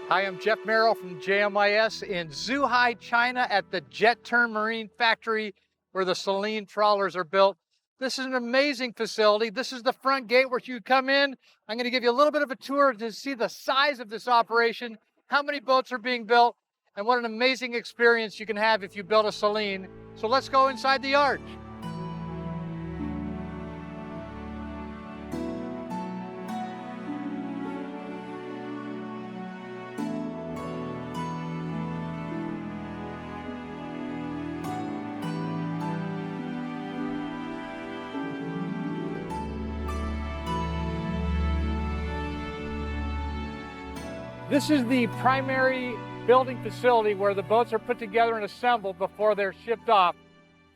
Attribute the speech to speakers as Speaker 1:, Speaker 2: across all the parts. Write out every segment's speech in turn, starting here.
Speaker 1: Hi, I'm Jeff Merrill from JMYS in Zhuhai, China at the Jet-Tern Marine factory where the Selene Trawlers are built. This is an amazing facility. This is the front gate where you come in. I'm going to give you a little bit of a tour to see the size of this operation, how many boats are being built, and what an amazing experience you can have if you build a Selene. So let's go inside the yard. This is the primary building facility where the boats are put together and assembled before they're shipped off.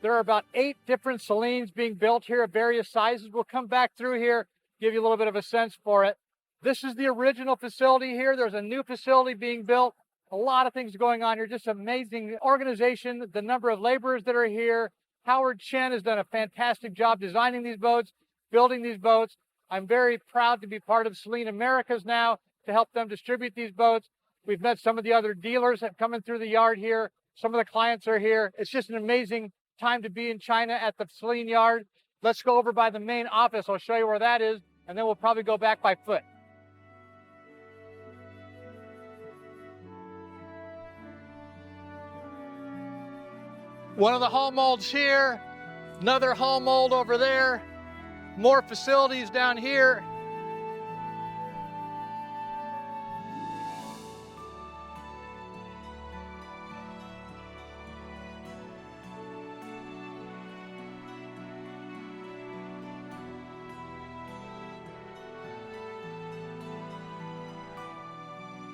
Speaker 1: There are about 8 different Selenes being built here of various sizes. We'll come back through here, give you a little bit of a sense for it. This is the original facility here. There's a new facility being built. A lot of things going on here, just amazing organization, the number of laborers that are here. Howard Chen has done a fantastic job designing these boats, building these boats. I'm very proud to be part of Selene Americas now, to help them distribute these boats. We've met some of the other dealers that come in through the yard here. Some of the clients are here. It's just an amazing time to be in China at the Selene yard. Let's go over by the main office. I'll show you where that is, and then we'll probably go back by foot. One of the hull molds here, another hull mold over there, more facilities down here.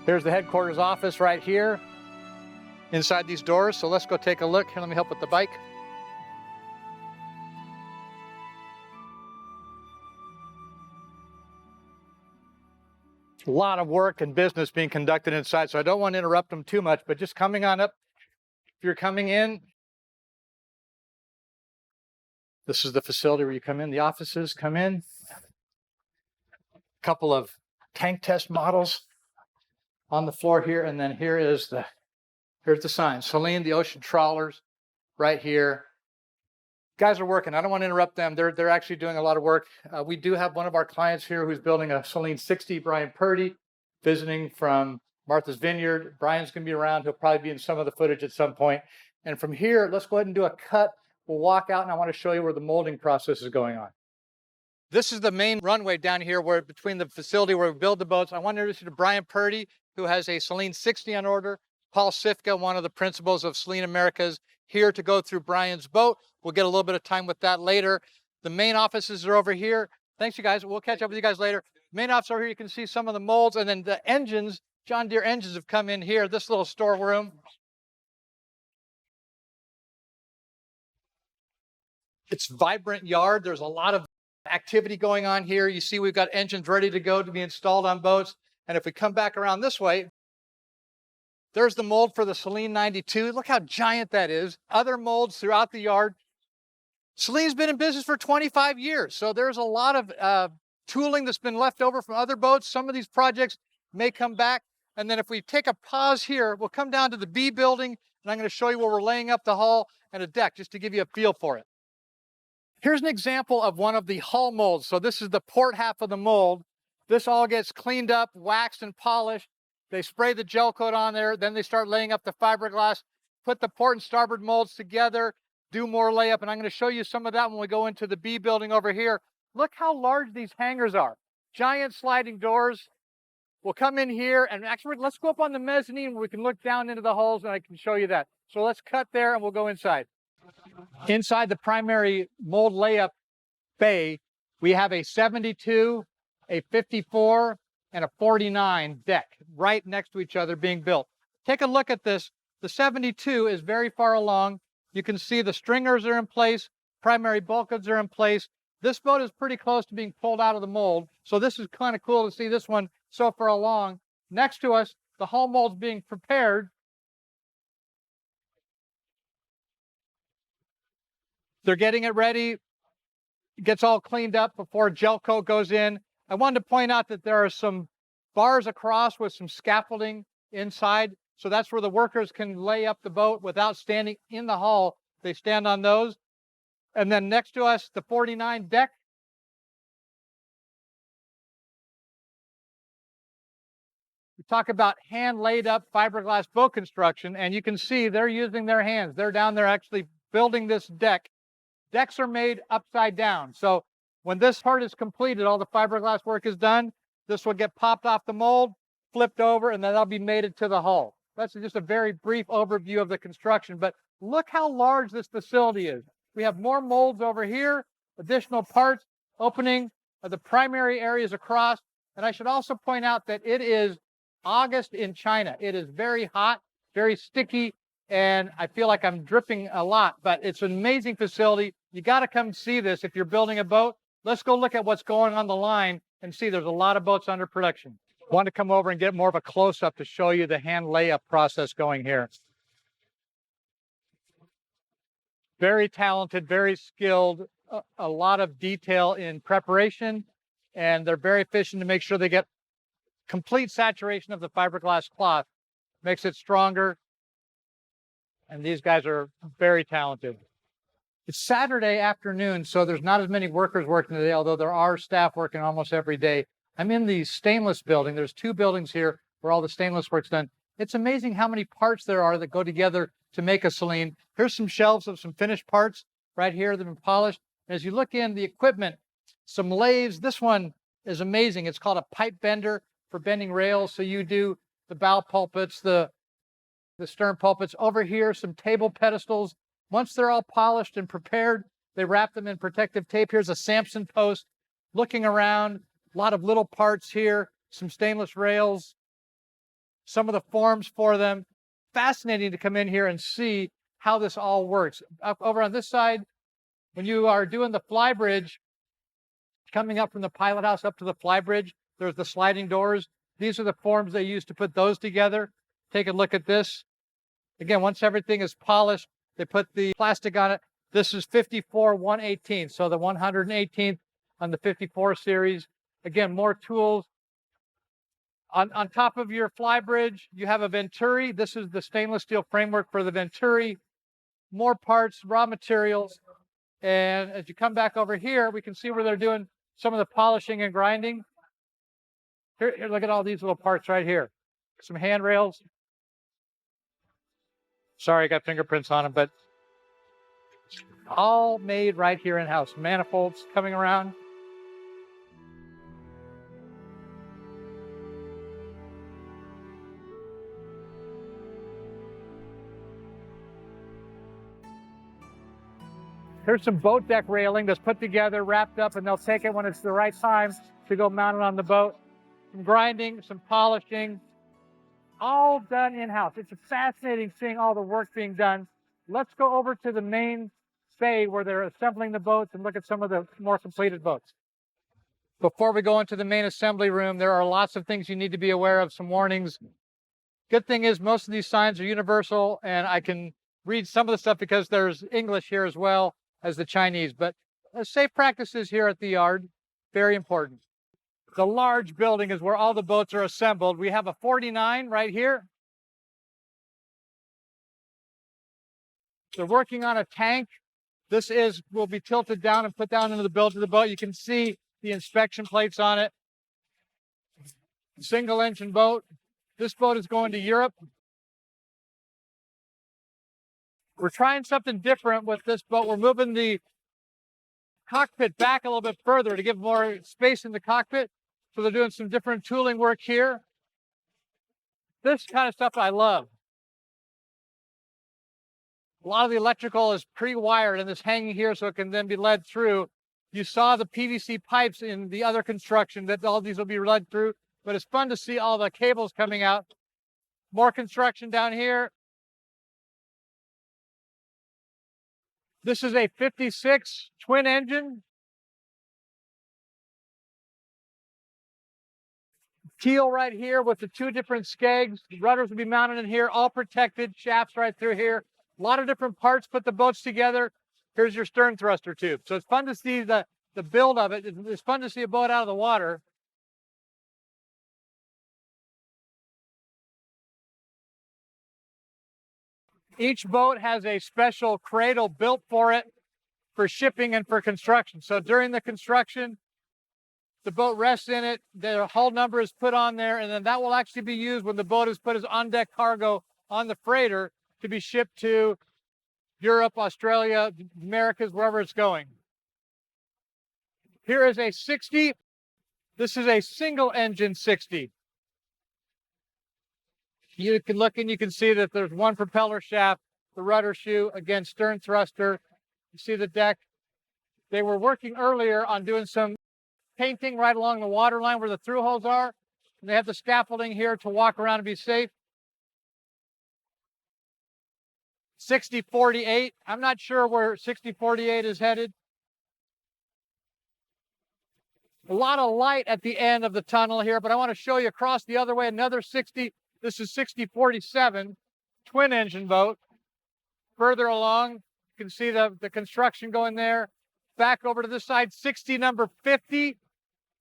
Speaker 1: Here's the headquarters office right here inside these doors. So let's go take a look. Here, let me help with the bike. A lot of work and business being conducted inside, so I don't want to interrupt them too much, but just coming on up. If you're coming in, this is the facility where you come in, the offices come in. A couple of tank test models on the floor here, and then here's the sign, Selene, the ocean trawlers, right here. Guys are working. I don't want to interrupt them. They're actually doing a lot of work. We do have one of our clients here who's building a Selene 60, Brian Purdy, visiting from Martha's Vineyard. Brian's going to be around. He'll probably be in some of the footage at some point. And from here, let's go ahead and do a cut. We'll walk out, and I want to show you where the molding process is going on. This is the main runway down here where between the facility where we build the boats. I want to introduce you to Brian Purdy, who has a Selene 60 on order. Paul Sifka, one of the principals of Selene Americas, here to go through Brian's boat. We'll get a little bit of time with that later. The main offices are over here. Thanks, you guys. We'll catch up with you guys later. Main office over here, you can see some of the molds, and then the engines, John Deere engines have come in here, this little storeroom. It's vibrant yard. There's a lot of activity going on here. You see we've got engines ready to go to be installed on boats. And if we come back around this way, there's the mold for the Selene 92. Look how giant that is. Other molds throughout the yard. Selene's been in business for 25 years. So there's a lot of tooling that's been left over from other boats. Some of these projects may come back. And then if we take a pause here, we'll come down to the B building, and I'm going to show you where we're laying up the hull and a deck just to give you a feel for it. Here's an example of one of the hull molds. So this is the port half of the mold. This all gets cleaned up, waxed, and polished. They spray the gel coat on there. Then they start laying up the fiberglass, put the port and starboard molds together, do more layup. And I'm going to show you some of that when we go into the B building over here. Look how large these hangars are. Giant sliding doors. We'll come in here, and actually, let's go up on the mezzanine where we can look down into the hulls, and I can show you that. So let's cut there, and we'll go inside. Inside the primary mold layup bay, we have a 72, a 54, and a 49 deck right next to each other being built. Take a look at this. The 72 is very far along. You can see the stringers are in place, primary bulkheads are in place. This boat is pretty close to being pulled out of the mold. So this is kind of cool to see this one so far along. Next to us, the hull mold's being prepared. They're getting it ready. It gets all cleaned up before gel coat goes in. I wanted to point out that there are some bars across with some scaffolding inside. So that's where the workers can lay up the boat without standing in the hull. They stand on those. And then next to us, the 49 deck. We talk about hand laid up fiberglass boat construction, and you can see they're using their hands. They're down there actually building this deck. Decks are made upside down. So when this part is completed, all the fiberglass work is done, this will get popped off the mold, flipped over, and then that'll be mated to the hull. That's just a very brief overview of the construction, but look how large this facility is. We have more molds over here, additional parts, opening of the primary areas across. And I should also point out that it is August in China. It is very hot, very sticky, and I feel like I'm dripping a lot, but it's an amazing facility. You got to come see this if you're building a boat. Let's go look at what's going on the line and see there's a lot of boats under production. I want to come over and get more of a close-up to show you the hand layup process going here. Very talented, very skilled, a lot of detail in preparation, and they're very efficient to make sure they get complete saturation of the fiberglass cloth. Makes it stronger, and these guys are very talented. It's Saturday afternoon, so there's not as many workers working today, although there are staff working almost every day. I'm in the stainless building. There's 2 buildings here where all the stainless work's done. It's amazing how many parts there are that go together to make a Selene. Here's some shelves of some finished parts right here that have been polished. As you look in the equipment, some lathes. This one is amazing. It's called a pipe bender for bending rails. So you do the bow pulpits, the stern pulpits. Over here, some table pedestals. Once they're all polished and prepared, they wrap them in protective tape. Here's a Samson post. Looking around, a lot of little parts here, some stainless rails, some of the forms for them. Fascinating to come in here and see how this all works. Up over on this side, when you are doing the fly bridge, coming up from the pilot house up to the fly bridge, there's the sliding doors. These are the forms they use to put those together. Take a look at this. Again, once everything is polished, they put the plastic on it. This is 54 1/18, so the 118th on the 54 series. Again, more tools. On top of your fly bridge, you have a venturi. This is the stainless steel framework for the venturi. More parts, raw materials. And as you come back over here, we can see where they're doing some of the polishing and grinding. Here, look at all these little parts right here. Some handrails. Sorry, I got fingerprints on them, but all made right here in-house. Manifolds coming around. Here's some boat deck railing that's put together, wrapped up, and they'll take it when it's the right time to go mount it on the boat. Some grinding, some polishing, all done in-house. It's fascinating seeing all the work being done. Let's go over to the main bay where they're assembling the boats and look at some of the more completed boats. Before we go into the main assembly room, there are lots of things you need to be aware of, some warnings. Good thing is most of these signs are universal, and I can read some of the stuff because there's English here as well as the Chinese, but safe practices here at the yard, very important. The large building is where all the boats are assembled. We have a 49 right here. They're working on a tank. This will be tilted down and put down into the bilge of the boat. You can see the inspection plates on it. Single engine boat. This boat is going to Europe. We're trying something different with this boat. We're moving the cockpit back a little bit further to give more space in the cockpit. So they're doing some different tooling work here. This kind of stuff I love. A lot of the electrical is pre-wired and it's hanging here so it can then be led through. You saw the PVC pipes in the other construction that all these will be led through, but it's fun to see all the cables coming out. More construction down here. This is a 56 twin engine. Keel right here with the 2 different skegs. The rudders will be mounted in here, all protected, shafts right through here. A lot of different parts put the boats together. Here's your stern thruster tube. So it's fun to see the build of it. It's fun to see a boat out of the water. Each boat has a special cradle built for it for shipping and for construction. So during the construction, the boat rests in it, the hull number is put on there, and then that will actually be used when the boat is put as on-deck cargo on the freighter to be shipped to Europe, Australia, Americas, wherever it's going. Here is a 60. This is a single engine 60. You can look and you can see that there's one propeller shaft, the rudder shoe, again, stern thruster. You see the deck. They were working earlier on doing some painting right along the water line where the through holes are. And they have the scaffolding here to walk around and be safe. 6048. I'm not sure where 6048 is headed. A lot of light at the end of the tunnel here, but I want to show you across the other way another 60. This is 6047, twin engine boat. Further along, you can see the construction going there. Back over to this side, 60 number 50.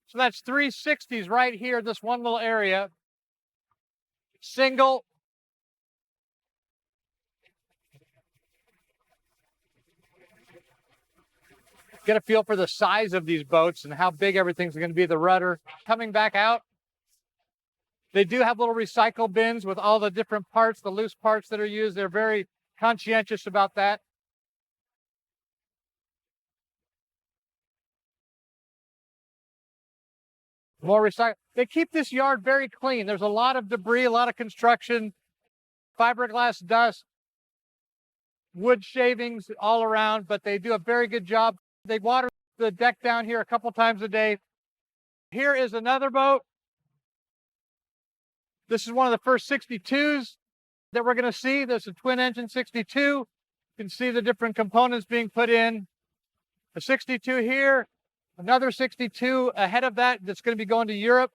Speaker 1: So that's 3 60s right here, this one little area. Single. Get a feel for the size of these boats and how big everything's going to be. The rudder coming back out. They do have little recycle bins with all the different parts, the loose parts that are used. They're very conscientious about that. More recycle. They keep this yard very clean. There's a lot of debris, a lot of construction, fiberglass dust, wood shavings all around, but they do a very good job. They water the deck down here a couple times a day. Here is another boat. This is one of the first 62s that we're going to see. There's a twin engine 62. You can see the different components being put in. A 62 here, another 62 ahead of that that's going to be going to Europe.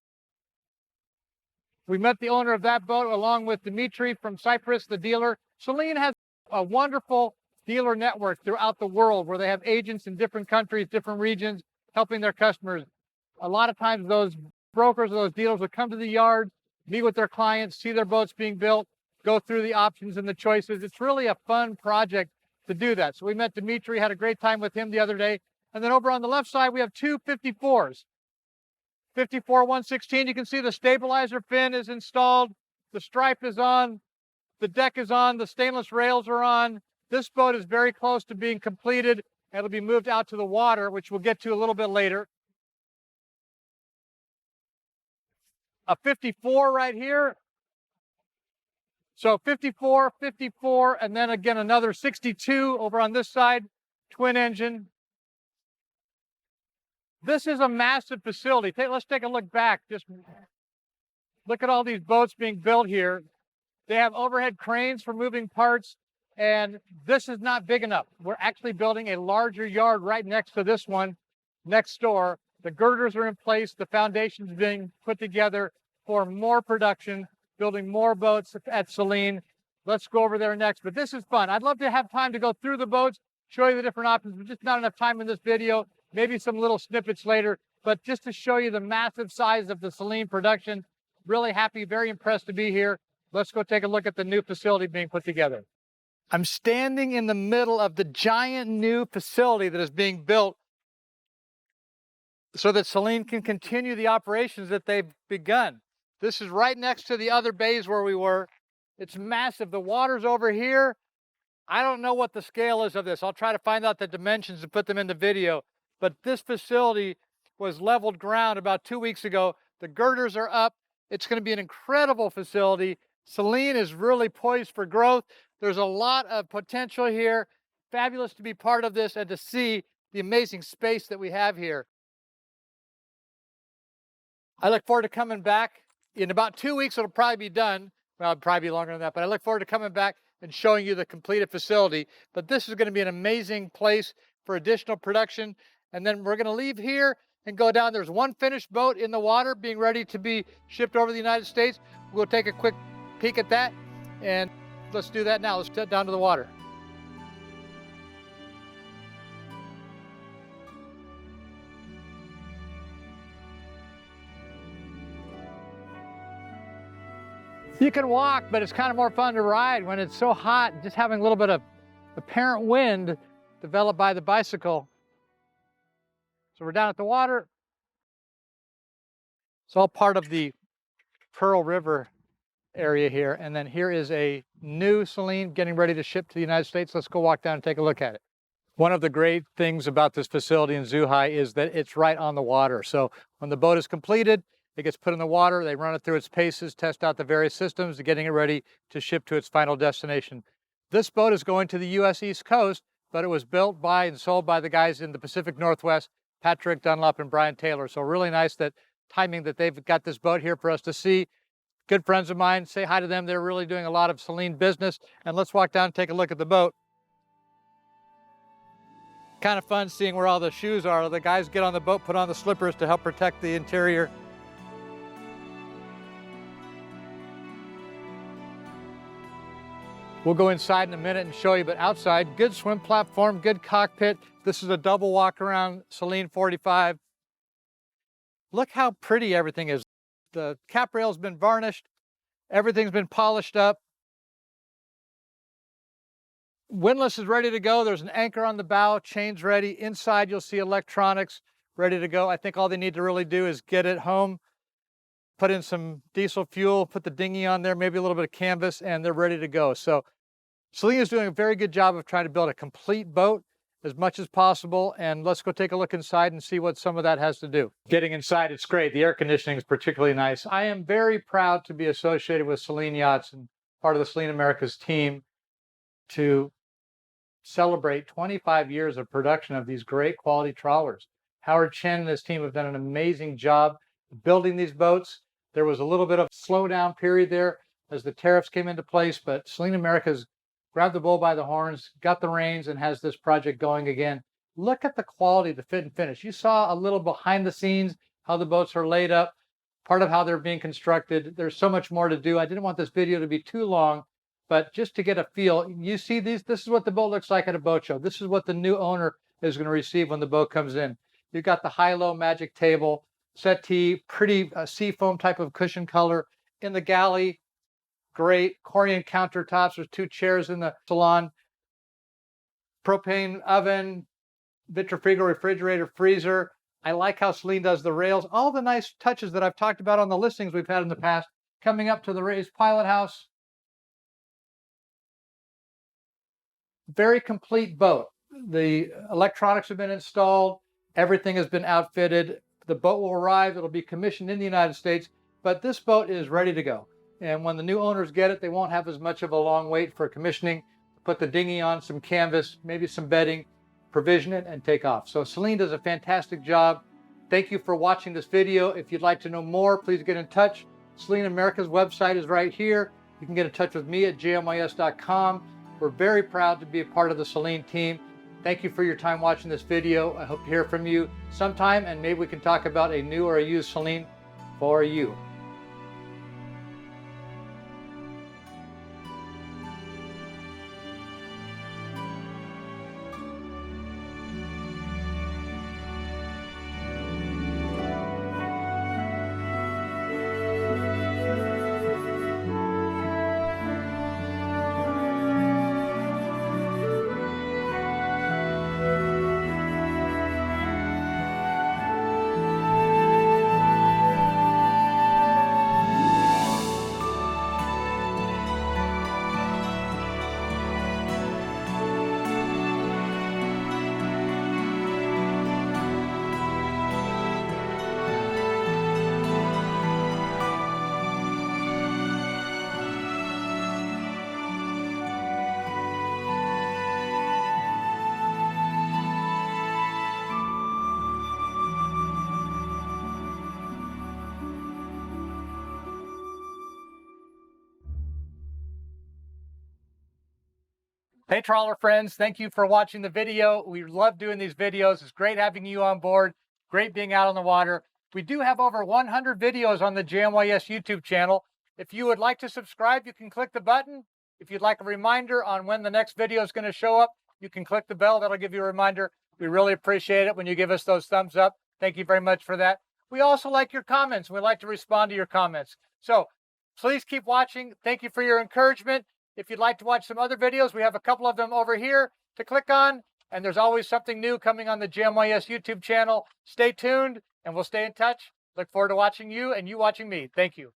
Speaker 1: We met the owner of that boat along with Dimitri from Cyprus, the dealer. Selene has a wonderful dealer network throughout the world where they have agents in different countries, different regions, helping their customers. A lot of times those brokers or those dealers will come to the yard, meet with their clients, see their boats being built, go through the options and the choices. It's really a fun project to do that. So we met Dimitri, had a great time with him the other day. And then over on the left side, we have two 54s. 54 116, you can see the stabilizer fin is installed. The stripe is on. The deck is on. The stainless rails are on. This boat is very close to being completed. It'll be moved out to the water, which we'll get to a little bit later. A 54 right here. So 54, 54, and then again another 62 over on this side, twin engine. This is a massive facility. Let's take a look back. Just look at all these boats being built here. They have overhead cranes for moving parts, and this is not big enough. We're actually building a larger yard right next to this one, next door. The girders are in place. The foundation's being put together for more production, building more boats at Selene. Let's go over there next, but this is fun. I'd love to have time to go through the boats, show you the different options, but just not enough time in this video. Maybe some little snippets later, but just to show you the massive size of the Selene production. Really happy, very impressed to be here. Let's go take a look at the new facility being put together. I'm standing in the middle of the giant new facility that is being built so that Selene can continue the operations that they've begun. This is right next to the other bays where we were. It's massive. The water's over here. I don't know what the scale is of this. I'll try to find out the dimensions and put them in the video. But this facility was leveled ground about 2 weeks ago. The girders are up. It's going to be an incredible facility. Selene is really poised for growth. There's a lot of potential here. Fabulous to be part of this and to see the amazing space that we have here. I look forward to coming back. In about 2 weeks, it'll probably be done. Well, it'll probably be longer than that, but I look forward to coming back and showing you the completed facility. But this is going to be an amazing place for additional production. And then we're going to leave here and go down. There's one finished boat in the water being ready to be shipped over the United States. We'll take a quick peek at that, and let's do that now. Let's get down to the water. You can walk, but it's kind of more fun to ride when it's so hot. Just having a little bit of apparent wind developed by the bicycle. So we're down at the water. It's all part of the Pearl River area here. And then here is a new Selene getting ready to ship to the United States. Let's go walk down and take a look at it. One of the great things about this facility in Zhuhai is that it's right on the water. So when the boat is completed, it gets put in the water, they run it through its paces, test out the various systems, getting it ready to ship to its final destination. This boat is going to the U.S. East Coast, but it was built by and sold by the guys in the Pacific Northwest, Patrick Dunlop and Brian Taylor. So really nice that timing that they've got this boat here for us to see. Good friends of mine, say hi to them. They're really doing a lot of Selene business. And let's walk down and take a look at the boat. Kind of fun seeing where all the shoes are. The guys get on the boat, put on the slippers to help protect the interior. We'll go inside in a minute and show you, but outside, good swim platform, good cockpit. This is a double walk around Selene 45. Look how pretty everything is. The cap rail's been varnished. Everything's been polished up. Windlass is ready to go. There's an anchor on the bow, chains ready. Inside, you'll see electronics ready to go. I think all they need to really do is get it home, put in some diesel fuel, put the dinghy on there, maybe a little bit of canvas, and they're ready to go. So Selene is doing a very good job of trying to build a complete boat as much as possible. And let's go take a look inside and see what some of that has to do. Getting inside, it's great. The air conditioning is particularly nice. I am very proud to be associated with Selene Yachts and part of the Selene Americas team to celebrate 25 years of production of these great quality trawlers. Howard Chen and his team have done an amazing job building these boats. There was a little bit of slowdown period there as the tariffs came into place, but Selene Americas grabbed the bull by the horns, got the reins, and has this project going again. Look at the quality, the fit and finish. You saw a little behind the scenes, how the boats are laid up, part of how they're being constructed. There's so much more to do. I didn't want this video to be too long, but just to get a feel, you see these, this is what the boat looks like at a boat show. This is what the new owner is going to receive when the boat comes in. You've got the high-low magic table, settee, pretty seafoam type of cushion color. In the galley, great Corian countertops with 2 chairs in the salon. Propane oven, Vitrifrigo refrigerator, freezer. I like how Selene does the rails. All the nice touches that I've talked about on the listings we've had in the past. Coming up to the raised pilot house. Very complete boat. The electronics have been installed. Everything has been outfitted. The boat will arrive. It'll be commissioned in the United States, but this boat is ready to go. And when the new owners get it, they won't have as much of a long wait for commissioning. Put the dinghy on, some canvas, maybe some bedding, provision it, and take off. So Selene does a fantastic job. Thank you for watching this video. If you'd like to know more, please get in touch. Selene America's website is right here. You can get in touch with me at JMYS.com. We're very proud to be a part of the Selene team. Thank you for your time watching this video. I hope to hear from you sometime, and maybe we can talk about a new or a used Selene for you. Hey trawler friends, thank you for watching the video. We love doing these videos. It's great having you on board. Great being out on the water. We do have over 100 videos on the JMYS YouTube channel. If you would like to subscribe, you can click the button. If you'd like a reminder on when the next video is going to show up, you can click the bell. That'll give you a reminder. We really appreciate it when you give us those thumbs up. Thank you very much for that. We also like your comments. We like to respond to your comments. So Please keep watching. Thank you for your encouragement. If you'd like to watch some other videos, we have a couple of them over here to click on. And there's always something new coming on the JMYS YouTube channel. Stay tuned and we'll stay in touch. Look forward to watching you and you watching me. Thank you.